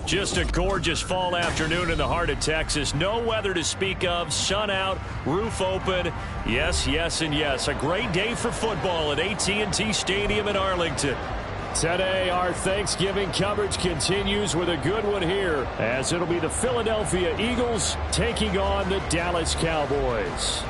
Just a gorgeous fall afternoon in the heart of Texas. No weather to speak of. Sun out, roof open. Yes, yes, and yes. A great day for football at AT&T Stadium in Arlington. Today, our Thanksgiving coverage continues with a good one here, as it'll be the Philadelphia Eagles taking on the Dallas Cowboys.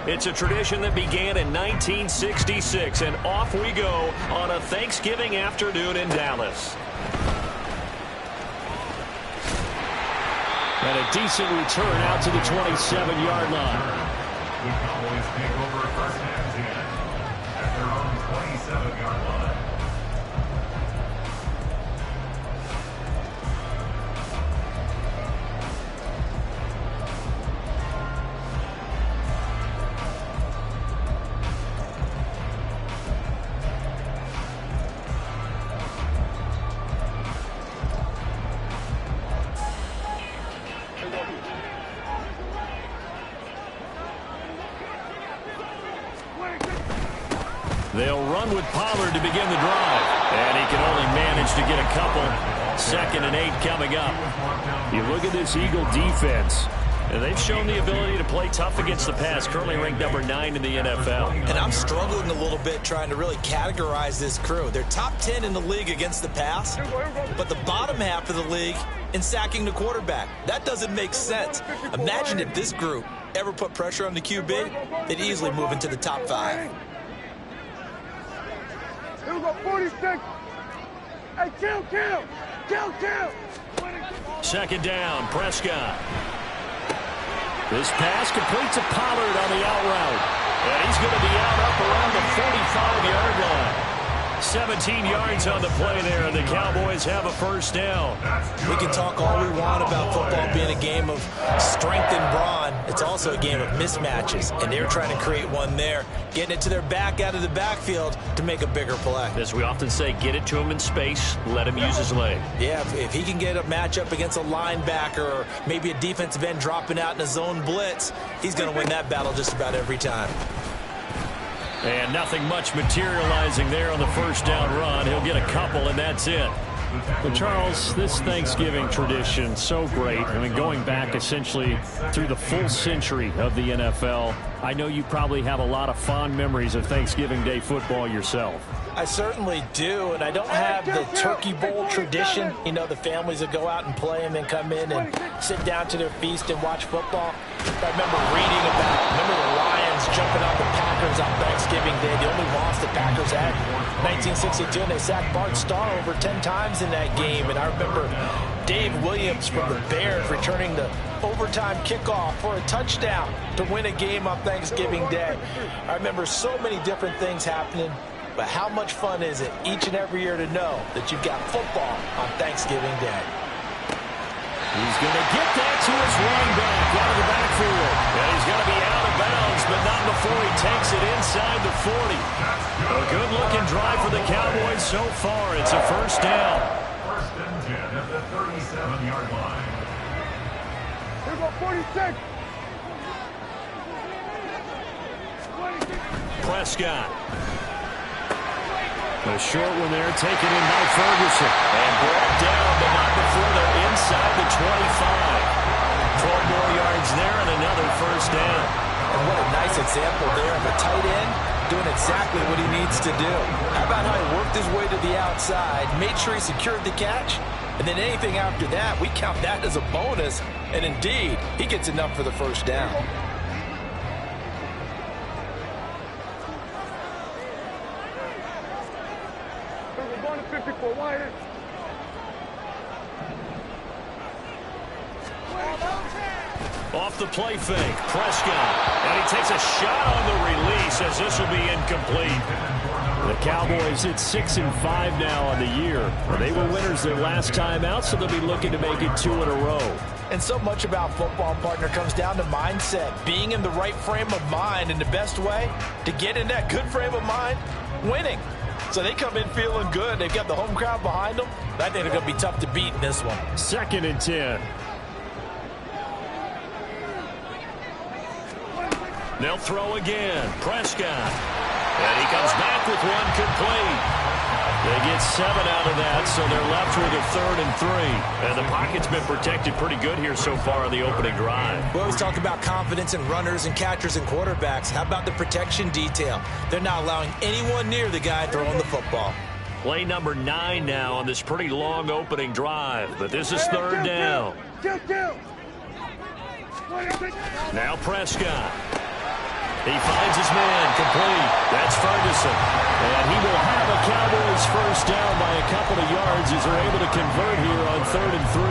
It's a tradition that began in 1966, and off we go on a Thanksgiving afternoon in Dallas. And a decent return out to the 27-yard line. The Cowboys take over first and 10 at their own 27-yard line. They'll run with Pollard to begin the drive. And he can only manage to get a couple. 2nd and 8 coming up. You look at this Eagle defense, and they've shown the ability to play tough against the pass, currently ranked number 9 in the NFL. And I'm struggling a little bit trying to really categorize this crew. They're top 10 in the league against the pass, but the bottom half of the league in sacking the quarterback. That doesn't make sense. Imagine if this group ever put pressure on the QB, they'd easily move into the top 5. Here we go, 46. Hey, kill. 2nd down, Prescott. This pass complete to Pollard on the out route. And he's going to be out up around the 45-yard line. 17 yards on the play there, and the Cowboys have a first down. We can talk all we want about football being a game of strength and brawn. It's also a game of mismatches, and they're trying to create one there, getting it to their back out of the backfield to make a bigger play. As we often say, get it to him in space, let him use his leg. Yeah, if he can get a matchup against a linebacker or maybe a defensive end dropping out in a zone blitz, he's going to win that battle just about every time. And nothing much materializing there on the first down run. He'll get a couple, and that's it. But Charles, this Thanksgiving tradition, so great. I mean, going back essentially through the full century of the NFL, I know you probably have a lot of fond memories of Thanksgiving Day football yourself. I certainly do, and I don't have the Turkey Bowl tradition. You know, the families that go out and play and then come in and sit down to their feast and watch football. I remember reading about, the Lions jumping on the Packers on Thanksgiving Day. The only loss the Packers had in 1962, and they sacked Bart Starr over 10 times in that game. And I remember Dave Williams from the Bears returning the overtime kickoff for a touchdown to win a game on Thanksgiving Day. I remember so many different things happening. But how much fun is it each and every year to know that you've got football on Thanksgiving Day? He's going to get that to his running back out of the backfield. And he's going to be out of bounds, but not before he takes it inside the 40. A good-looking drive for the Cowboys so far. It's a first down. First and 10 at the 37-yard line. Here we go, 46. Prescott. A short one there, taken in by Ferguson. And brought down, but not before they're inside the 25. 12 more yards there and another first down. And what a nice example there of a tight end doing exactly what he needs to do. How about how he worked his way to the outside, made sure he secured the catch, and then anything after that, we count that as a bonus. And indeed, he gets enough for the first down. on the 54. Wide in. Off the play fake, Prescott. And he takes a shot on the release as this will be incomplete. The Cowboys hit 6-5 now on the year. They were winners their last time out, so they'll be looking to make it 2 in a row. And so much about football, partner, comes down to mindset. Being in the right frame of mind, and the best way to get in that good frame of mind, winning. So they come in feeling good. They've got the home crowd behind them. I think they're going to be tough to beat in this one. 2nd and 10. They'll throw again. Prescott. And he comes back with one complete. They get 7 out of that, so they're left with a 3rd and 3. And the pocket's been protected pretty good here so far on the opening drive. We always talk about confidence in runners and catchers and quarterbacks. How about the protection detail? They're not allowing anyone near the guy throwing the football. Play number 9 now on this pretty long opening drive, but this is 3rd down. Now Prescott. He finds his man complete. That's Ferguson. And he will have a Cowboys first down by a couple of yards as they're able to convert here on 3rd and 3.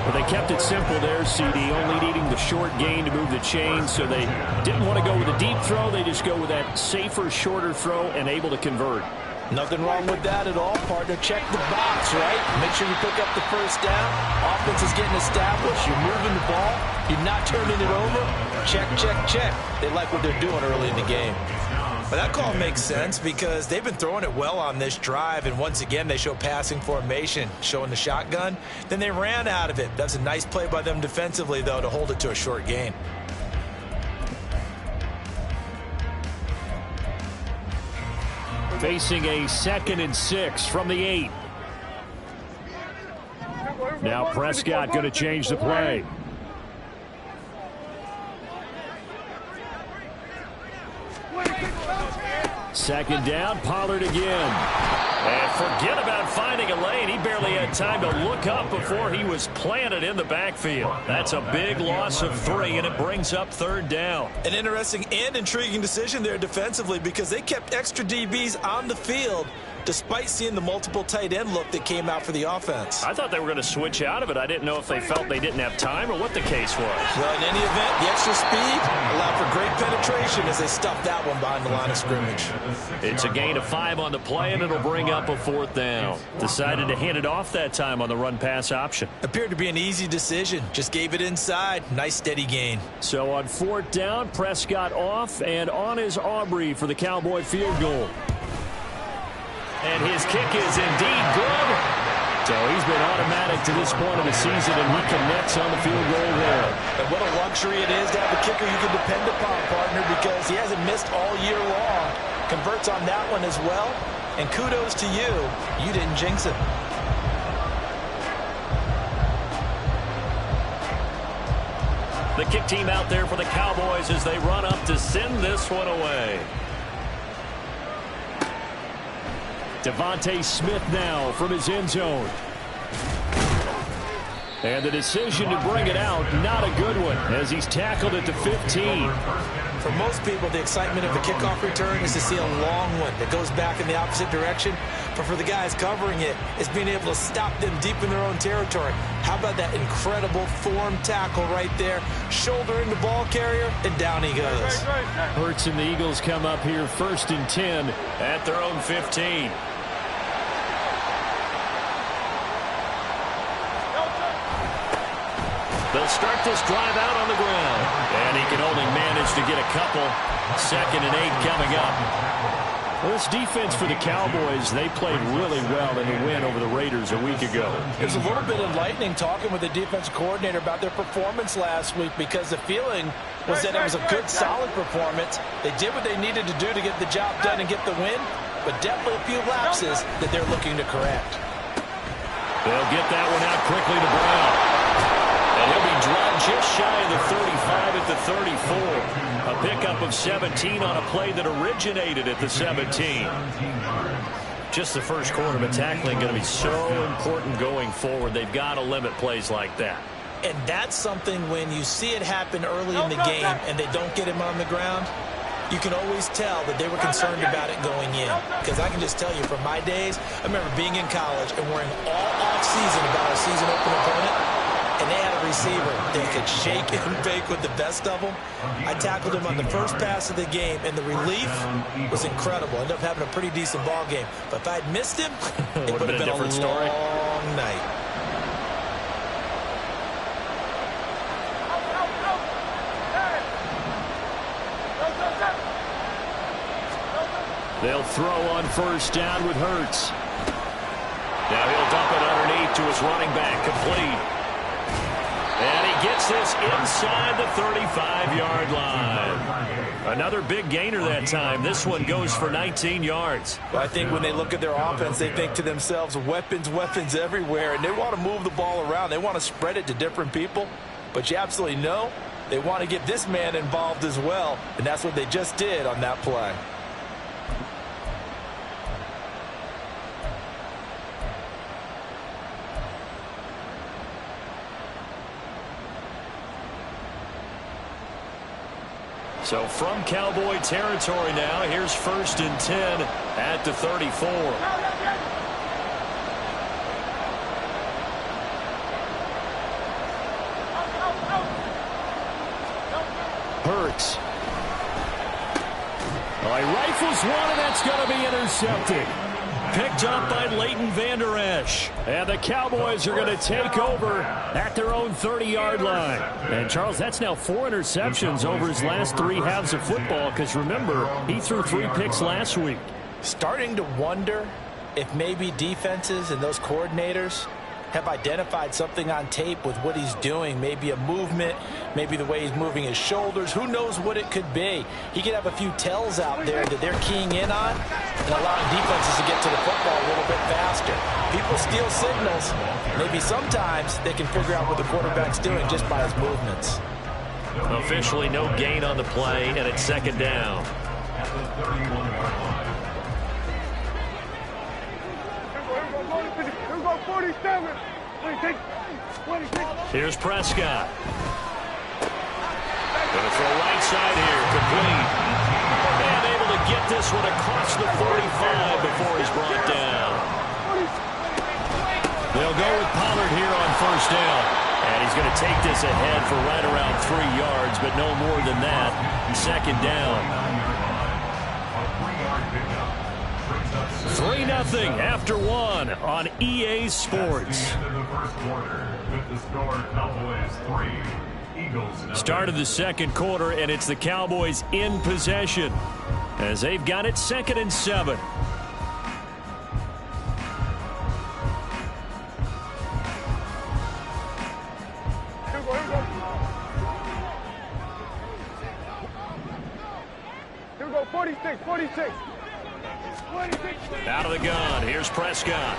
But they kept it simple there, CD, only needing the short gain to move the chain, so they didn't want to go with a deep throw. They just go with that safer, shorter throw and able to convert. Nothing wrong with that at all, partner. Check the box, right? Make sure you pick up the first down. Offense is getting established. You're moving the ball. You're not turning it over. Check, check, check. They like what they're doing early in the game. But that call makes sense because they've been throwing it well on this drive, and once again they show passing formation, showing the shotgun. Then they ran out of it. That's a nice play by them defensively, though, to hold it to a short gain. Facing a 2nd and 6 from the 8. Now Prescott going to change the play. Second down, Pollard again. And forget about finding a lane. He barely had time to look up before he was planted in the backfield. That's a big loss of 3, and it brings up 3rd down. An interesting and intriguing decision there defensively because they kept extra DBs on the field despite seeing the multiple tight end look that came out for the offense. I thought they were going to switch out of it. I didn't know if they felt they didn't have time or what the case was. Well, in any event, the extra speed allowed for great penetration as they stuffed that one behind the line of scrimmage. It's a gain of 5 on the play, and it'll bring up a 4th down. Decided to hand it off that time on the run-pass option. Appeared to be an easy decision. Just gave it inside. Nice steady gain. So on 4th down, Prescott off, and on is Aubrey for the Cowboy field goal. And his kick is indeed good. So he's been automatic to this point of the season, and he connects on the field goal there. And what a luxury it is to have a kicker you can depend upon, partner, because he hasn't missed all year long. Converts on that one as well. And kudos to you. You didn't jinx it. The kick team out there for the Cowboys as they run up to send this one away. Devontae Smith now from his end zone. And the decision to bring it out, not a good one, as he's tackled at the 15. For most people, the excitement of a kickoff return is to see a long one that goes back in the opposite direction. But for the guys covering it, it's being able to stop them deep in their own territory. How about that incredible form tackle right there? Shouldering the ball carrier, and down he goes. Hurts and the Eagles come up here 1st and 10 at their own 15. They'll start this drive out on the ground. And he can only manage to get a couple. 2nd and 8 coming up. Well, this defense for the Cowboys, they played really well in the win over the Raiders a week ago. It was a little bit enlightening talking with the defensive coordinator about their performance last week because the feeling was that it was a good, solid performance. They did what they needed to do to get the job done and get the win, but definitely a few lapses that they're looking to correct. They'll get that one out quickly to Brown. And he'll be dropped just shy of the 35 at the 34. A pickup of 17 on a play that originated at the 17. Just the first quarter, but tackling going to be so important going forward. They've got to limit plays like that. And that's something when you see it happen early in the game and they don't get him on the ground, you can always tell that they were concerned about it going in. Because I can just tell you from my days, I remember being in college and worrying all off-season about our season open opponent, and they had a receiver that could shake and bake with the best of them. I tackled him on the first pass of the game, and the relief was incredible. I ended up having a pretty decent ball game. But if I had missed him, it would have been a different story. long night. They'll throw on first down with Hurts. Now he'll dump it underneath to his running back, complete. And he gets this inside the 35-yard line. Another big gainer that time. This one goes for 19 yards. Well, I think when they look at their offense, they think to themselves, weapons, weapons everywhere, and they want to move the ball around. They want to spread it to different people, but you absolutely know they want to get this man involved as well, and that's what they just did on that play. So from Cowboy territory now, here's 1st and 10 at the 34. Hurts. Well, he rifles one, and that's going to be intercepted. Picked up by Leighton Vander Esch. And the Cowboys are going to take over at their own 30-yard line. And, Charles, that's now 4 interceptions over his last 3 halves of football, because, remember, he threw 3 picks last week. Starting to wonder if maybe defenses and those coordinators have identified something on tape with what he's doing. Maybe a movement, maybe the way he's moving his shoulders. Who knows what it could be? He could have a few tells out there that they're keying in on and allowing defenses to get to the football a little bit faster. People steal signals. Maybe sometimes they can figure out what the quarterback's doing just by his movements. Officially no gain on the play, and it's 2nd down. At the 31-yard line. Here's Prescott. Going to throw right side here, complete. And able to get this one across the 45 before he's brought down. They'll go with Pollard here on 1st down. And he's going to take this ahead for right around 3 yards, but no more than that. 2nd down. 3-0 after 1 on EA Sports. Start of the 2nd quarter, and it's the Cowboys in possession as they've got it 2nd and 7. Here we go, 46. Out of the gun. Here's Prescott.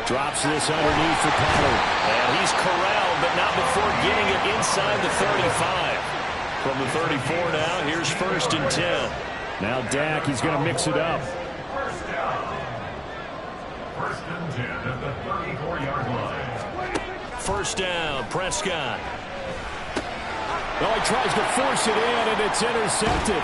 Drops this underneath for Pollard. And he's corralled, but not before getting it inside the 35. From the 34 now, here's 1st and 10. Now Dak, he's going to mix it up. 1st and 10 at the 34-yard line. 1st down, Prescott. Well, he tries to force it in, and it's intercepted.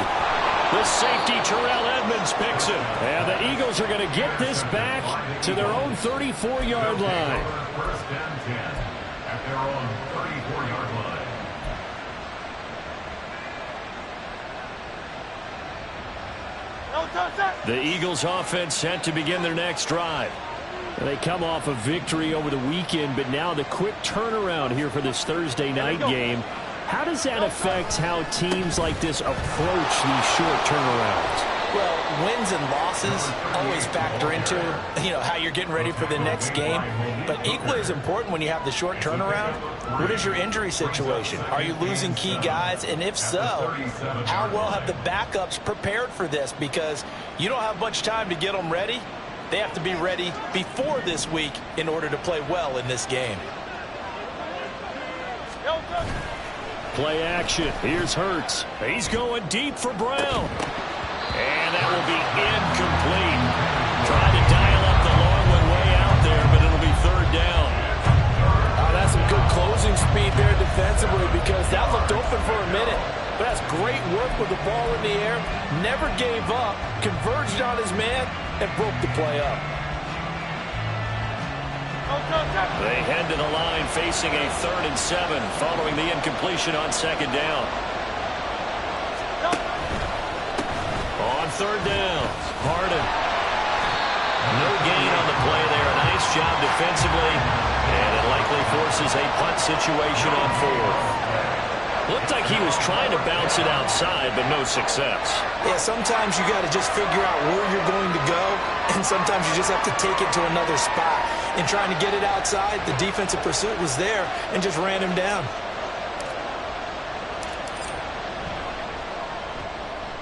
The safety, Terrell Edmonds, picks it. And the Eagles are going to get this back to their own 34-yard line. 1st and 10 at their own 34-yard line. The Eagles offense set to begin their next drive. They come off a victory over the weekend, but now the quick turnaround here for this Thursday night game. How does that affect how teams like this approach these short turnarounds? Well, wins and losses always factor into, how you're getting ready for the next game. But equally as important when you have the short turnaround, what is your injury situation? Are you losing key guys? And if so, how well have the backups prepared for this? Because you don't have much time to get them ready. They have to be ready before this week in order to play well in this game. Play action. Here's Hurts. He's going deep for Brown. And that will be incomplete. Trying to dial up the long one way out there, but it'll be 3rd down. That's some good closing speed there defensively, because that looked open for a minute. But that's great work with the ball in the air. never gave up, converged on his man, and broke the play up. They head to the line facing a 3rd and 7 following the incompletion on 2nd down. On 3rd down, Harden. No gain on the play there. A nice job defensively, and it likely forces a punt situation on 4th. Looked like he was trying to bounce it outside, but no success. Yeah, sometimes you got to just figure out where you're going to go, and sometimes you just have to take it to another spot. In trying to get it outside, the defensive pursuit was there and just ran him down.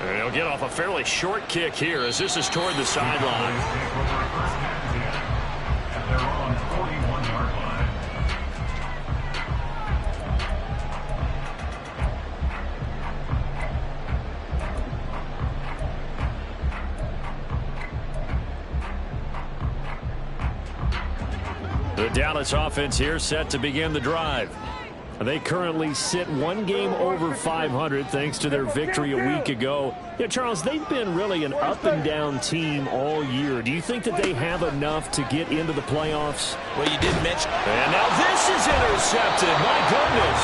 And he'll get off a fairly short kick here as this is toward the sideline. And they're on 41-yard line. The Dallas offense here set to begin the drive. They currently sit 1 game over 500 thanks to their victory a week ago. Yeah, Charles, they've been really an up-and-down team all year. Do you think that they have enough to get into the playoffs? Well, you did mention. And now this is intercepted. My goodness.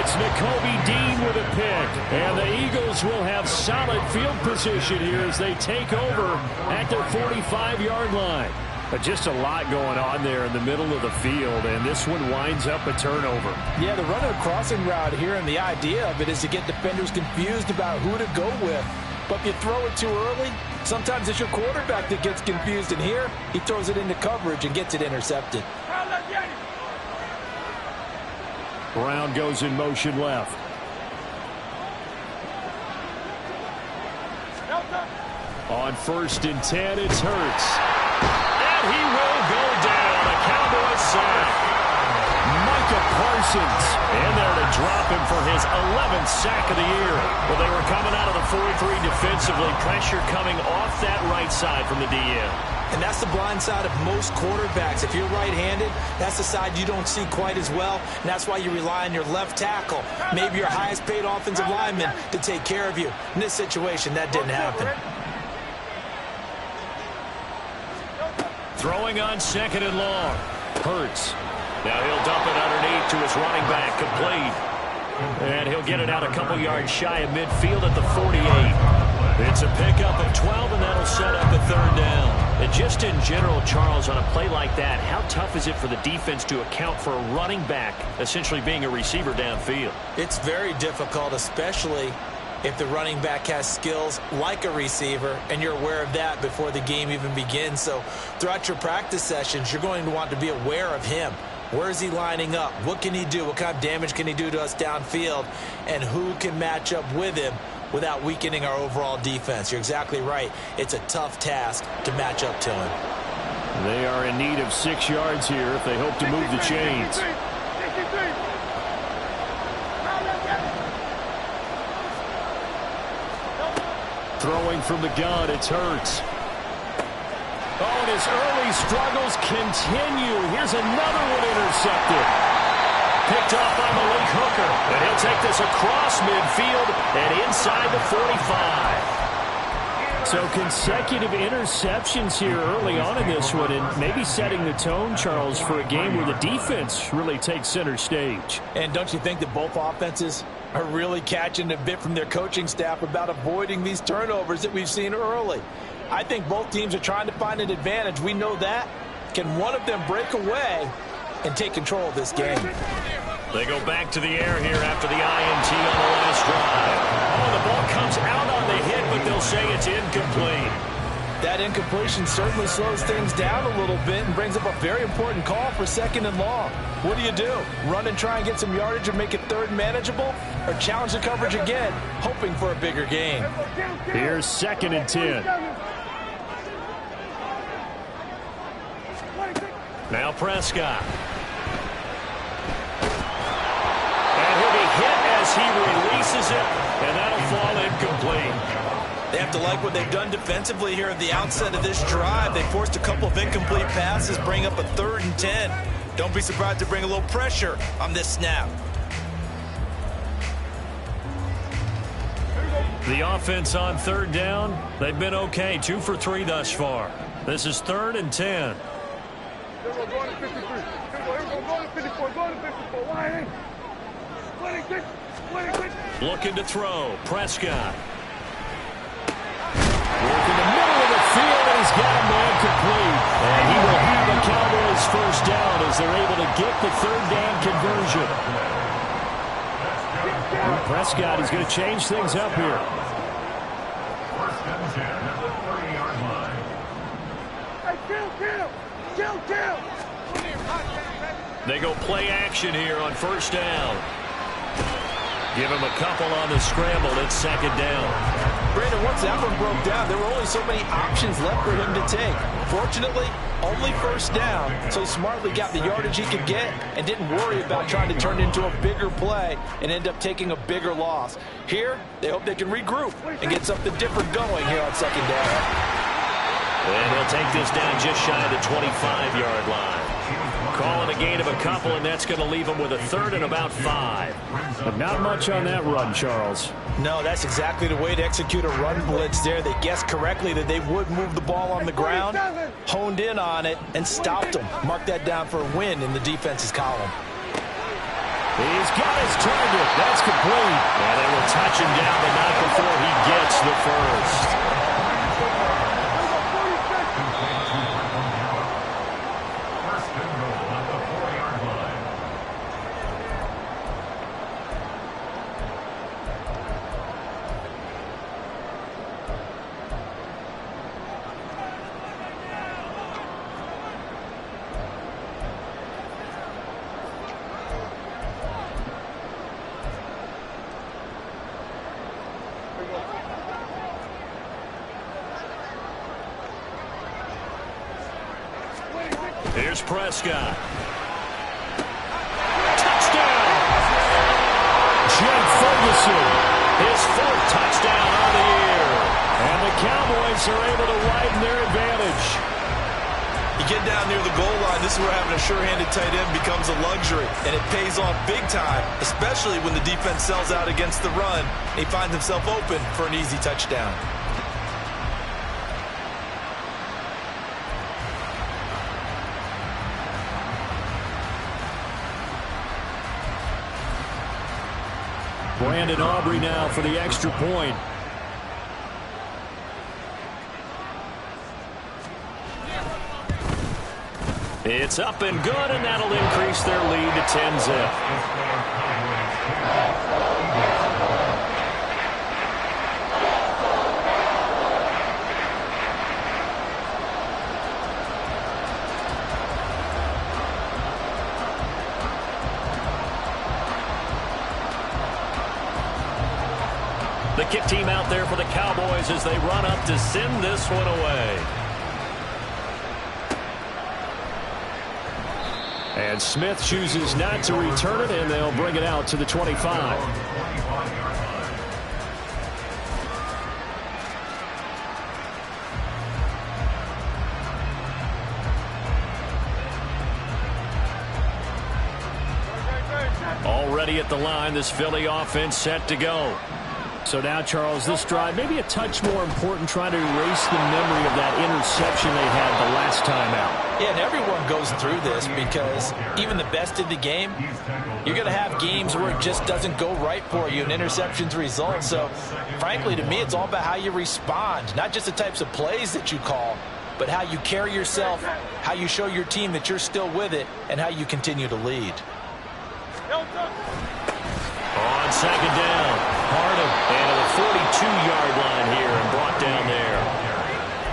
It's Nakobe Dean with a pick. And the Eagles will have solid field position here as they take over at their 45-yard line. But just a lot going on there in the middle of the field, and this one winds up a turnover. Yeah, the running a crossing route here, and the idea of it is to get defenders confused about who to go with. But if you throw it too early, sometimes it's your quarterback that gets confused, and here he throws it into coverage and gets it intercepted. Brown goes in motion left. On 1st and 10, it's Hurts. He will go down. A Cowboys sack. Micah Parsons in there to drop him for his 11th sack of the year. Well, they were coming out of the 4-3 defensively. Pressure coming off that right side from the DN. And that's the blind side of most quarterbacks. If you're right-handed, that's the side you don't see quite as well. And that's why you rely on your left tackle, maybe your highest-paid offensive lineman, to take care of you. In this situation, that didn't happen. Throwing on 2nd and long. Hurts. Now he'll dump it underneath to his running back, complete. And he'll get it out a couple yards shy of midfield at the 48. It's a pickup of 12, and that'll set up a 3rd down. And just in general, Charles, on a play like that, how tough is it for the defense to account for a running back essentially being a receiver downfield? It's very difficult, especially if the running back has skills like a receiver, and you're aware of that before the game even begins. So throughout your practice sessions, you're going to want to be aware of him. Where is he lining up? What can he do? What kind of damage can he do to us downfield? And who can match up with him without weakening our overall defense? You're exactly right. It's a tough task to match up to him. They are in need of 6 yards here if they hope to move the chains. Throwing from the gun, it's Hurts. Oh, and his early struggles continue. Here's another one intercepted. Picked off by Malik Hooker. And he'll take this across midfield and inside the 45. So consecutive interceptions here early on in this one, and maybe setting the tone, Charles, for a game where the defense really takes center stage. And don't you think that both offenses are really catching a bit from their coaching staff about avoiding these turnovers that we've seen early? I think both teams are trying to find an advantage. We know that. Can one of them break away and take control of this game? They go back to the air here after the INT on the last drive. Oh, the ball comes out on the hit, but they'll say it's incomplete. That incompletion certainly slows things down a little bit and brings up a very important call for 2nd and long. What do? Run and try and get some yardage and make it 3rd manageable? Or challenge the coverage again, hoping for a bigger gain? Here's 2nd and 10. Now Prescott. And he'll be hit as he releases it, and that'll fall incomplete. They have to like what they've done defensively here at the outset of this drive. They forced a couple of incomplete passes, bring up a 3rd and 10. Don't be surprised to bring a little pressure on this snap. The offense on third down, they've been okay. 2 for 3 thus far. This is 3rd and 10. Here we go, going to 53. Here we go, going to 54, going to 54. Wide in. 26, 26. Looking to throw. Prescott. Working the middle of the field, and he's got a man complete. And he will have a Cowboys first down as they're able to get the 3rd down conversion. Prescott is going to change things up here. First and 10 at the 30-yard line. Hey, kill. They go play action here on first down. Give him a couple on the scramble. It's 2nd down. Brandon, once that one broke down, there were only so many options left for him to take. Fortunately, only first down, so he smartly got the yardage he could get and didn't worry about trying to turn it into a bigger play and end up taking a bigger loss. Here, they hope they can regroup and get something different going here on 2nd down. And he'll take this down just shy of the 25-yard line. Calling a gain of a couple, and that's going to leave him with a 3rd and about 5. But not much on that run, Charles. No, that's exactly the way to execute a run blitz there. They guessed correctly that they would move the ball on the ground, honed in on it, and stopped them. Mark that down for a win in the defense's column. He's got his target. That's complete. And they will touch him down, but not before he gets the first. Here's Prescott. Touchdown! Jake Ferguson, his 4th touchdown on the year. And the Cowboys are able to widen their advantage. You get down near the goal line, this is where having a sure-handed tight end becomes a luxury. And it pays off big time, especially when the defense sells out against the run. And he finds himself open for an easy touchdown. Brandon Aubrey now for the extra point. It's up and good, and that'll increase their lead to 10-zip. The kick team out there for the Cowboys as they run up to send this one away. And Smith chooses not to return it, and they'll bring it out to the 25. Already at the line, this Philly offense set to go. So now, Charles, this drive maybe a touch more important, trying to erase the memory of that interception they had the last time out. Yeah, and everyone goes through this because even the best in the game, you're going to have games where it just doesn't go right for you and interceptions result. So, frankly, to me, it's all about how you respond, not just the types of plays that you call, but how you carry yourself, how you show your team that you're still with it, and how you continue to lead. On 2nd down, Harding, and at the 42-yard line here and brought down there.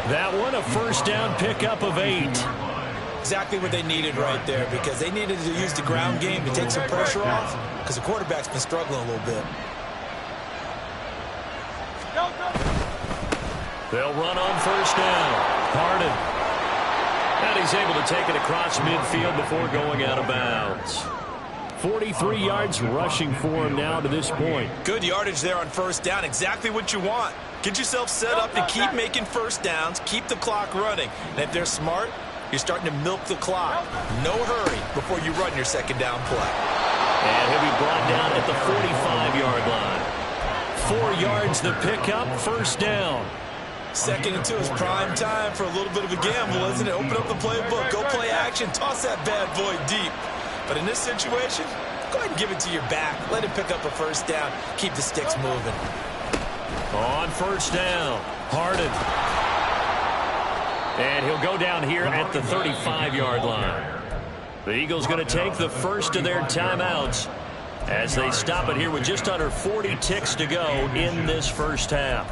That one, a first down pickup of 8. Exactly what they needed right there, because they needed to use the ground game to take some pressure off, because the quarterback's been struggling a little bit. They'll run on first down. Harding. And he's able to take it across midfield before going out of bounds. 43 yards rushing for him now to this point. Good yardage there on first down. Exactly what you want. Get yourself set up to keep making first downs, keep the clock running. And if they're smart, you're starting to milk the clock. No hurry before you run your second down play. And he'll be brought down at the 45-yard line. 4 yards the pickup, first down. 2nd and 2 is prime time for a little bit of a gamble, isn't it? Open up the playbook, go play action, toss that bad boy deep. But in this situation, go ahead and give it to your back. Let him pick up a first down. Keep the sticks moving. On first down, Harden. And he'll go down here at the 35-yard line. The Eagles going to take the first of their timeouts as they stop it here with just under 40 ticks to go in this first half.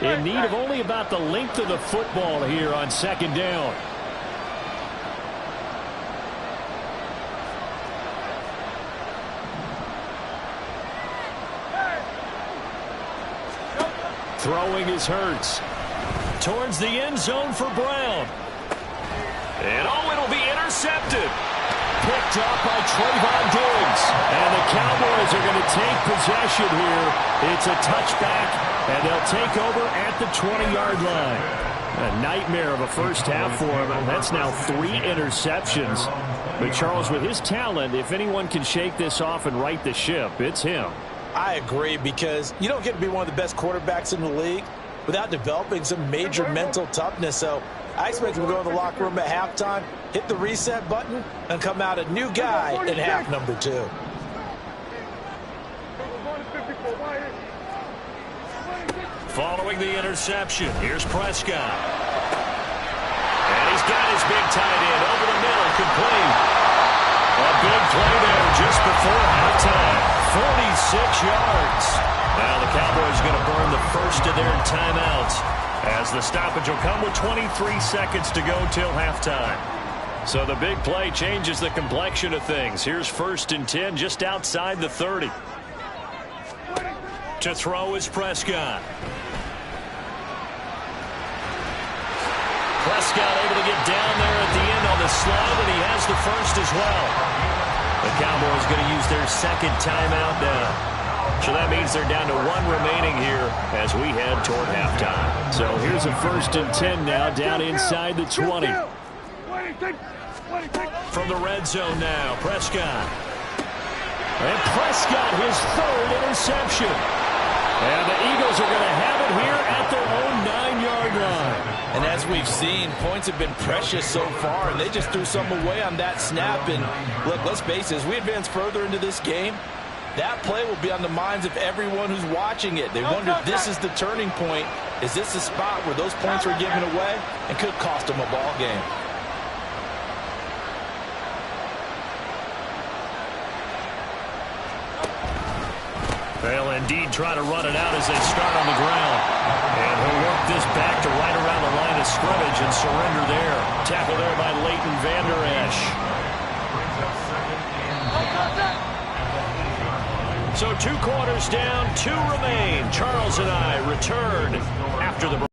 In need of only about the length of the football here on second down. Throwing is Hurts. Towards the end zone for Brown. And it'll be intercepted. Picked up by Trayvon Diggs. And the Cowboys are going to take possession here. It's a touchback, and they'll take over at the 20-yard line. A nightmare of a first half for him. That's now 3 interceptions. But Charles, with his talent, if anyone can shake this off and right the ship, it's him. I agree, because you don't get to be one of the best quarterbacks in the league without developing some major mental toughness. So I expect him to go in the locker room at halftime, hit the reset button, and come out a new guy in half number 2. Following the interception, here's Prescott. And he's got his big tight end over the middle, complete. A big play there just before halftime. 46 yards. Now the Cowboys going to burn the first of their timeouts as the stoppage will come with 23 seconds to go till halftime. So the big play changes the complexion of things. Here's 1st and 10 just outside the 30. To throw is Prescott. Prescott able to get down there at the end on the slide, and he has the first as well. The Cowboys going to use their 2nd timeout now. So that means they're down to 1 remaining here as we head toward halftime. So here's a 1st and 10 now down inside the 20. From the red zone now, Prescott. And Prescott, his 3rd interception. And the Eagles are going to have it here at their own 9-yard line. And as we've seen, points have been precious so far, and they just threw some away on that snap. And look, let's face it, as we advance further into this game, that play will be on the minds of everyone who's watching it. They wonder if this is the turning point. Is this the spot where those points are given away and could cost them a ball game? They'll indeed try to run it out as they start on the ground. And he'll work this back to right around the line of scrimmage and surrender there. Tackle there by Leighton Vander Esch. So 2 quarters down, 2 remain. Charles and I return after the break.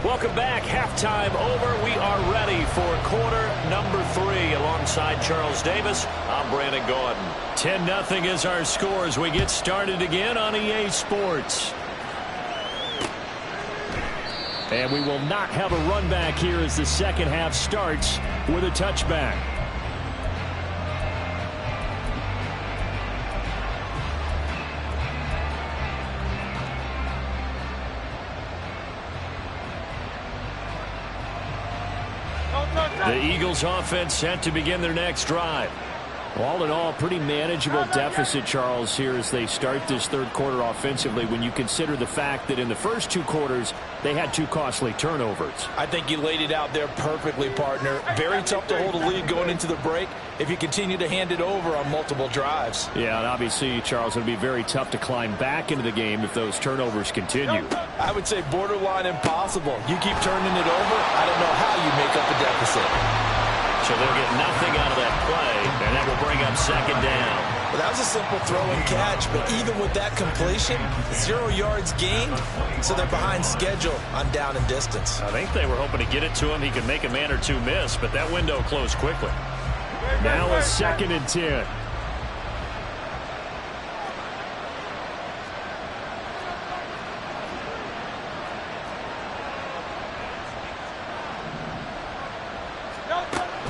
Welcome back. Halftime over. We are ready for quarter number 3 alongside Charles Davis. I'm Brandon Gordon. 10-0 is our score as we get started again on EA Sports. And we will not have a run back here as the second half starts with a touchback. The Eagles offense set to begin their next drive. All in all, pretty manageable deficit, Charles, here as they start this 3rd quarter offensively when you consider the fact that in the first 2 quarters, they had 2 costly turnovers. I think you laid it out there perfectly, partner. Very tough to hold a lead going into the break if you continue to hand it over on multiple drives. Yeah, and obviously, Charles, it would be very tough to climb back into the game if those turnovers continue. I would say borderline impossible. You keep turning it over, I don't know how you make up a deficit. So they'll get nothing out of that play, and that will bring up 2nd down. Well, that was a simple throw and catch, but even with that completion, 0 yards gained, so they're behind schedule on down and distance. I think they were hoping to get it to him. He could make a man or two miss, but that window closed quickly. Now a 2nd and 10.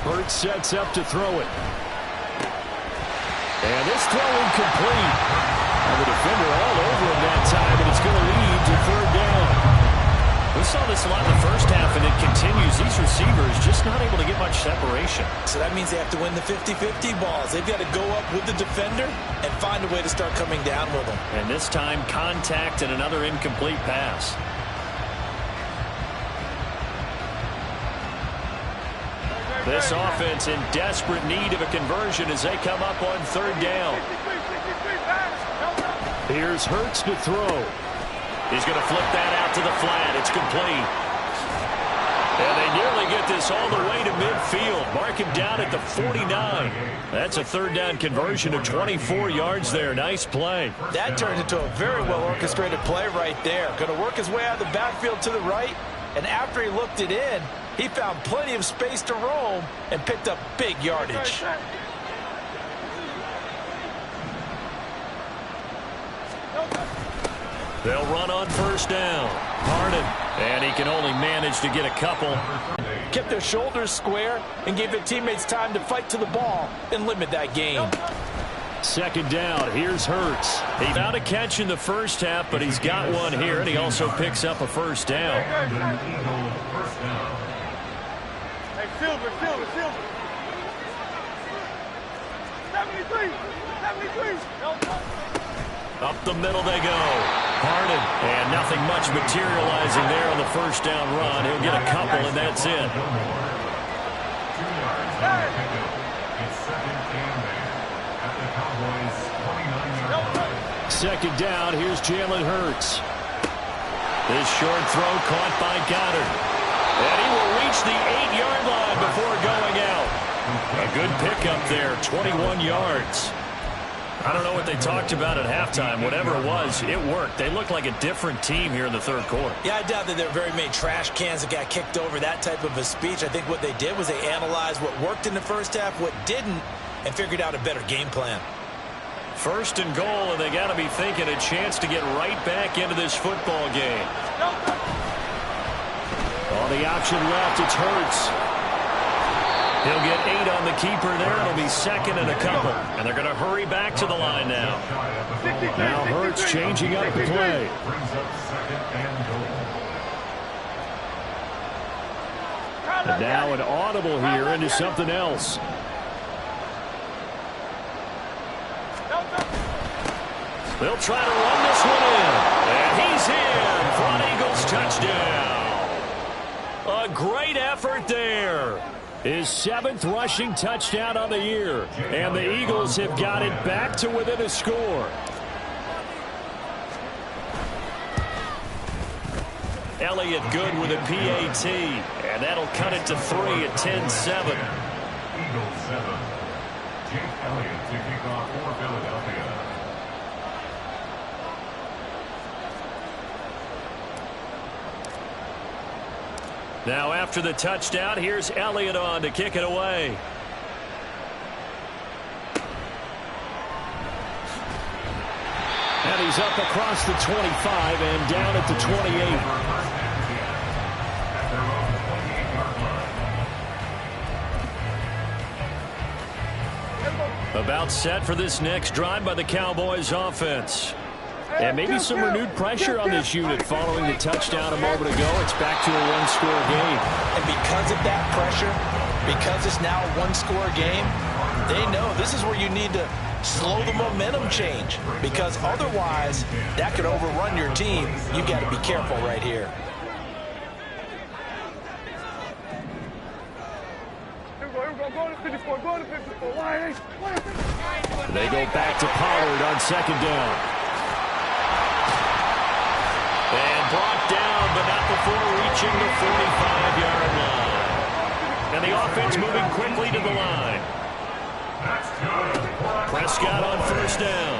Hurts sets up to throw it. And this throw incomplete. And the defender all over him that time, and it's going to lead to 3rd down. We saw this a lot in the first half, and it continues. These receivers just not able to get much separation. So that means they have to win the 50-50 balls. They've got to go up with the defender and find a way to start coming down with them. And this time, contact and another incomplete pass. This offense in desperate need of a conversion as they come up on 3rd down. Here's Hurts to throw. He's going to flip that out to the flat. It's complete. And they nearly get this all the way to midfield. Mark him down at the 49. That's a 3rd down conversion of 24 yards there. Nice play. That turned into a very well-orchestrated play right there. Going to work his way out of the backfield to the right. And after he looked it in, he found plenty of space to roam and picked up big yardage. They'll run on 1st down. Harden. And he can only manage to get a couple. Kept their shoulders square and gave their teammates time to fight to the ball and limit that gain. 2nd down. Here's Hurts. He found a catch in the first half, but he's got one here, and he also picks up a 1st down. Hey, Silver. 73. Up the middle they go. Harden. And nothing much materializing there on the 1st down run. He'll get a couple, and that's it. It's 2nd and 8 at the Cowboys' 29-yard line. 2nd down. Here's Jalen Hurts. This short throw caught by Goddard. And he will reach the 8-yard line before going out. A good pickup there, 21 yards. I don't know what they talked about at halftime. Whatever it was, it worked. They look like a different team here in the 3rd quarter. Yeah, I doubt that there were very many trash cans that got kicked over, that type of a speech. I think what they did was they analyzed what worked in the first half, what didn't, and figured out a better game plan. 1st and goal, and they got to be thinking a chance to get right back into this football game. On the option left, it's Hurts. He'll get 8 on the keeper there. It'll be 2nd and a couple. And they're going to hurry back to the line now. Now Hurts changing up the play. Brings up 2nd and goal. And now an audible here into something else. They'll try to run this one in. And he's in for an Eagles touchdown. A great effort there. His 7th rushing touchdown on the year. And the Eagles have got it back to within a score. Elliott good with a PAT. And that'll cut it to 3 at 10-7. Eagles 7. Jake Elliott to kick off for Philadelphia. Now after the touchdown, here's Elliott on to kick it away. And he's up across the 25 and down at the 28. About set for this next drive by the Cowboys offense. And maybe some renewed pressure on this unit following the touchdown a moment ago. It's back to a one-score game. And because of that pressure, because it's now a one-score game, they know this is where you need to slow the momentum change. Because otherwise, that could overrun your team. You got to be careful right here. They go back to Pollard on 2nd down. And brought down, but not before reaching the 45-yard line. And the offense moving quickly to the line. That's good. Press Prescott on first down.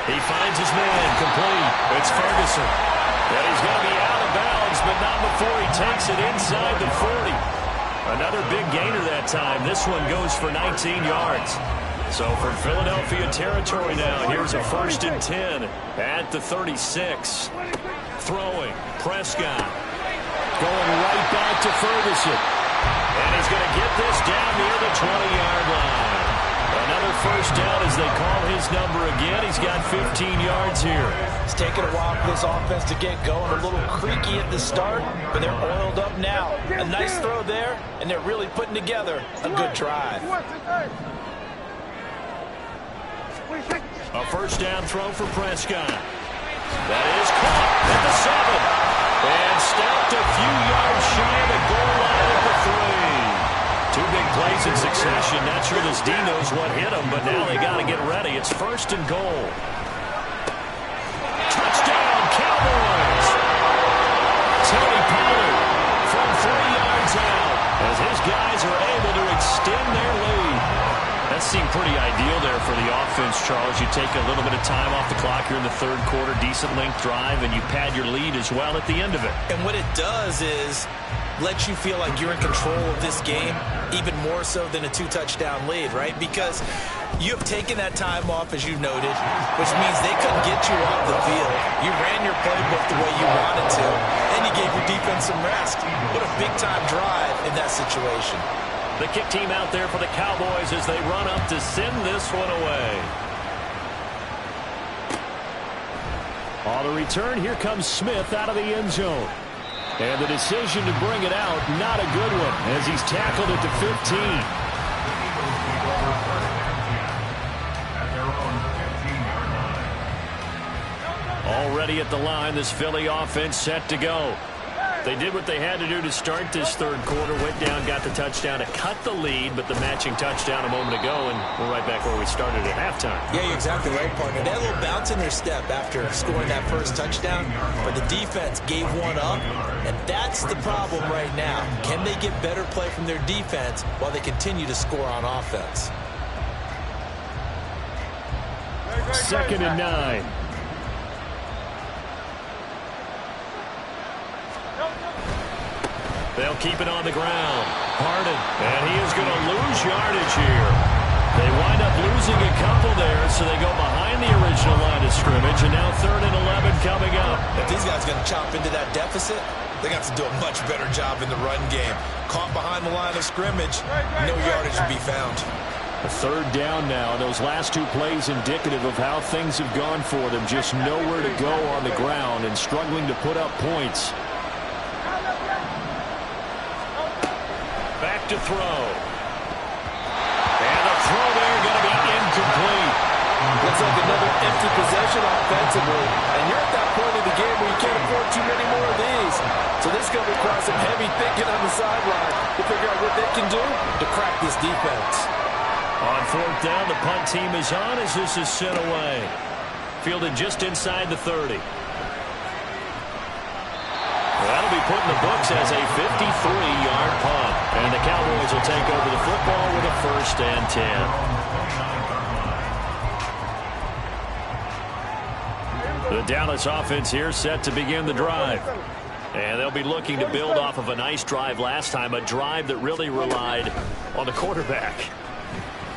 He finds his man complete. It's Ferguson. And he's going to be out of bounds, but not before he takes it inside the 40. Another big gainer that time. This one goes for 19 yards. So from Philadelphia territory now, here's a 1st and 10 at the 36. Throwing, Prescott. Going right back to Ferguson. And he's going to get this down near the 20-yard line. Another 1st down as they call his number again. He's got 15 yards here. It's taken a while for this offense to get going. A little creaky at the start, but they're oiled up now. A nice throw there, and they're really putting together a good drive. A 1st down throw for Prescott. That is caught at the 7. And stopped a few yards shy of the goal line at the 3. 2 big plays in succession. Not sure this D knows what hit him, but now they got to get ready. It's 1st and goal. Touchdown, Cowboys! Tony Pollard from 3 yards out as his guys are able to extend their lead. That seemed pretty ideal there for the offense, Charles. You take a little bit of time off the clock here in the 3rd quarter, decent length drive, and you pad your lead as well at the end of it. And what it does is let you feel like you're in control of this game, even more so than a 2-touchdown lead, right? Because you have taken that time off, as you noted, which means they couldn't get you off the field. You ran your playbook the way you wanted to, and you gave your defense some rest. What a big-time drive in that situation. The kick team out there for the Cowboys as they run up to send this one away. On the return, here comes Smith out of the end zone. And the decision to bring it out, not a good one, as he's tackled at the 15. Already at the line, this Philly offense set to go. They did what they had to do to start this 3rd quarter, went down, got the touchdown to cut the lead, but the matching touchdown a moment ago, and we're right back where we started at halftime. Yeah, you're exactly right, partner. They had a little bounce in their step after scoring that first touchdown, but the defense gave one up, and that's the problem right now. Can they get better play from their defense while they continue to score on offense? 2nd and 9. They'll keep it on the ground. Harden, and he is going to lose yardage here. They wind up losing a couple there, so they go behind the original line of scrimmage, and now 3rd and 11 coming up. If these guys are going to chop into that deficit, they got to do a much better job in the run game. Caught behind the line of scrimmage, no yardage to be found. A 3rd down now. Those last 2 plays indicative of how things have gone for them. Just nowhere to go on the ground and struggling to put up points. Back to throw. And the throw there going to be incomplete. Looks like another empty possession offensively. And you're at that point in the game where you can't afford too many more of these. So this is going to require some heavy thinking on the sideline to figure out what they can do to crack this defense. On 4th down, the punt team is on as this is sent away. Fielded just inside the 30. That'll be put in the books as a 53-yard punt. And the Cowboys will take over the football with a 1st and 10. The Dallas offense here set to begin the drive. And they'll be looking to build off of a nice drive last time, a drive that really relied on the quarterback.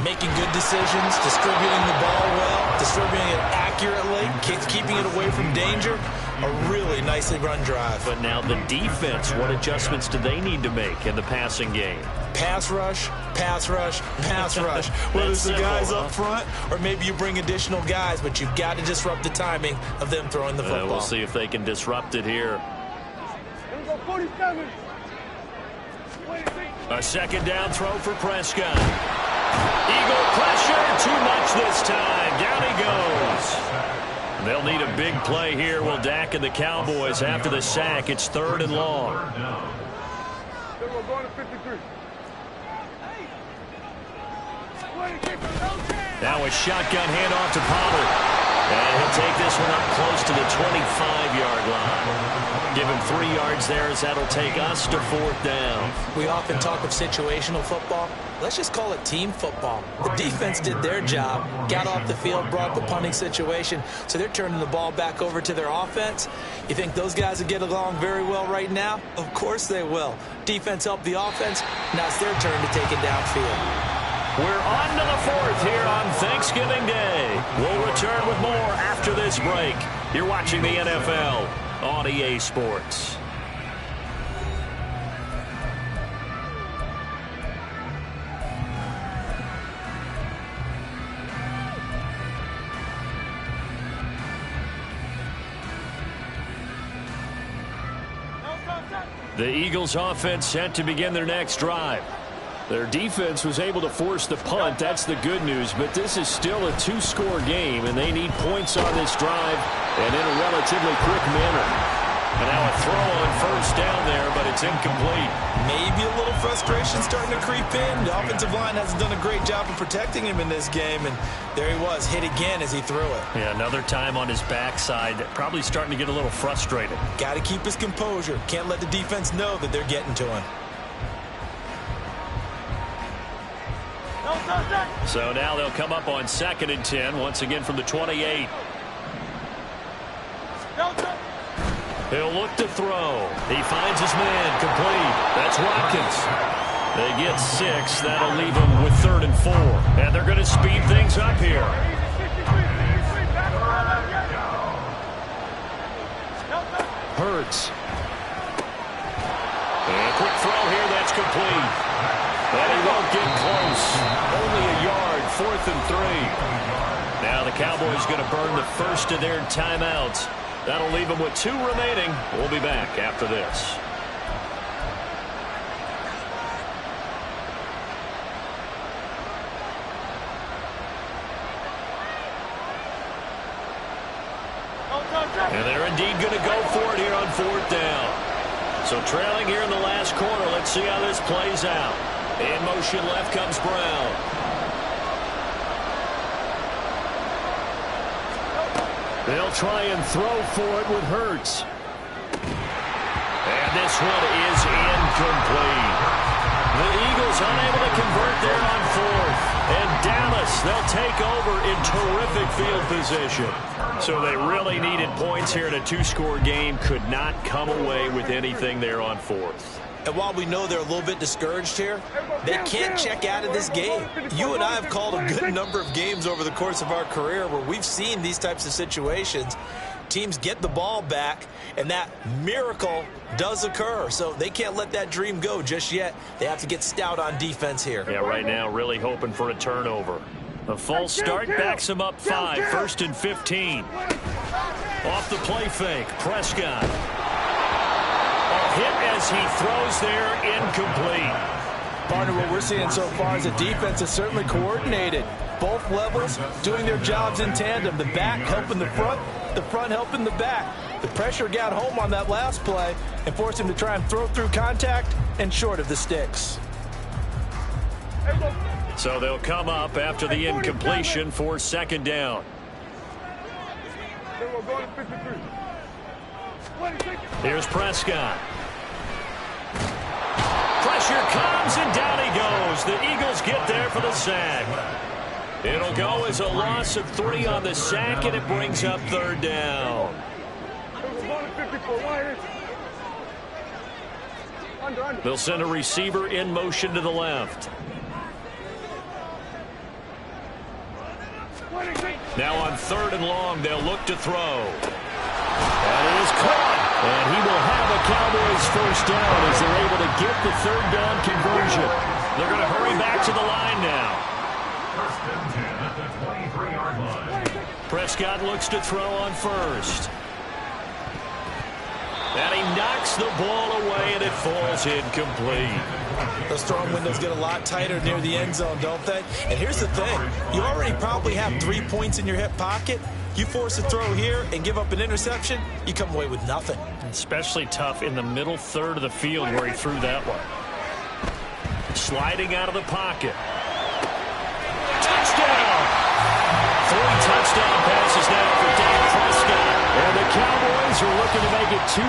Making good decisions, distributing the ball well, distributing it accurately, keeping it away from danger. A really nicely run drive. But now the defense, what adjustments do they need to make in the passing game? Pass rush, pass rush, pass rush. Whether it's the guys up front or maybe you bring additional guys, but you've got to disrupt the timing of them throwing the football. We'll see if they can disrupt it here. A 2nd down throw for Prescott. Eagle pressure, too much this time. Down he goes. They'll need a big play here. Will Dak and the Cowboys after the sack. It's 3rd and long. Now a shotgun handoff to Pollard. And he'll take this one up close to the 25-yard line. Give him 3 yards there as that'll take us to 4th down. We often talk of situational football. Let's just call it team football. The defense did their job, got off the field, brought the punting situation, so they're turning the ball back over to their offense. You think those guys will get along very well right now? Of course they will. Defense helped the offense. Now it's their turn to take it downfield. We're on to the 4th here on Thanksgiving Day. We'll return with more after this break. You're watching the NFL on EA Sports. The Eagles offense set to begin their next drive. Their defense was able to force the punt. That's the good news. But this is still a 2-score game, and they need points on this drive and in a relatively quick manner. And now a throw on 1st down there, but it's incomplete. Maybe a little frustration starting to creep in. The offensive line hasn't done a great job of protecting him in this game, and there he was, hit again as he threw it. Yeah, another time on his backside, probably starting to get a little frustrated. Got to keep his composure. Can't let the defense know that they're getting to him. So now they'll come up on 2nd and 10, once again from the 28. He'll look to throw. He finds his man, complete. That's Watkins. They get 6. That'll leave them with 3rd and 4. And they're going to speed things up here. Hurts. And a quick throw here, that's complete. And he won't get close. Only a yard, 4th and 3. Now the Cowboys going to burn the first of their timeouts. That'll leave them with 2 remaining. We'll be back after this. And they're indeed going to go for it here on 4th down. So trailing here in the last quarter. Let's see how this plays out. In motion left comes Brown. They'll try and throw for it with Hurts. And this one is incomplete. The Eagles unable to convert there on 4th. And Dallas, they'll take over in terrific field position. So they really needed points here in a 2-score game. Could not come away with anything there on 4th. And while we know they're a little bit discouraged here, they can't check out of this game. You and I have called a good number of games over the course of our career where we've seen these types of situations. Teams get the ball back, and that miracle does occur. So they can't let that dream go just yet. They have to get stout on defense here. Yeah, right now really hoping for a turnover. A false start backs him up 5, 1st and 15. Off the play fake, Prescott. Hit as he throws there, incomplete. Partner, what we're seeing so far is the defense is certainly coordinated. Both levels doing their jobs in tandem. The back helping the front helping the back. The pressure got home on that last play and forced him to try and throw through contact and short of the sticks. So they'll come up after the incompletion for 2nd down. Here's Prescott. Pressure comes, and down he goes. The Eagles get there for the sack. It'll go as a loss of 3 on the sack, and it brings up 3rd down. They'll send a receiver in motion to the left. Now on 3rd and long, they'll look to throw. That is caught. And he will have a Cowboys 1st down as they're able to get the 3rd down conversion. They're going to hurry back to the line now. 1st and 10 at the 23-yard line. Prescott looks to throw on 1st. And he knocks the ball away, and it falls incomplete. Those throwing windows get a lot tighter near the end zone, don't they? And here's the thing. You already probably have 3 points in your hip pocket. You force a throw here and give up an interception, you come away with nothing. Especially tough in the middle 3rd of the field where he threw that one. Sliding out of the pocket. Touchdown! 3 touchdown passes now for are looking to make it 2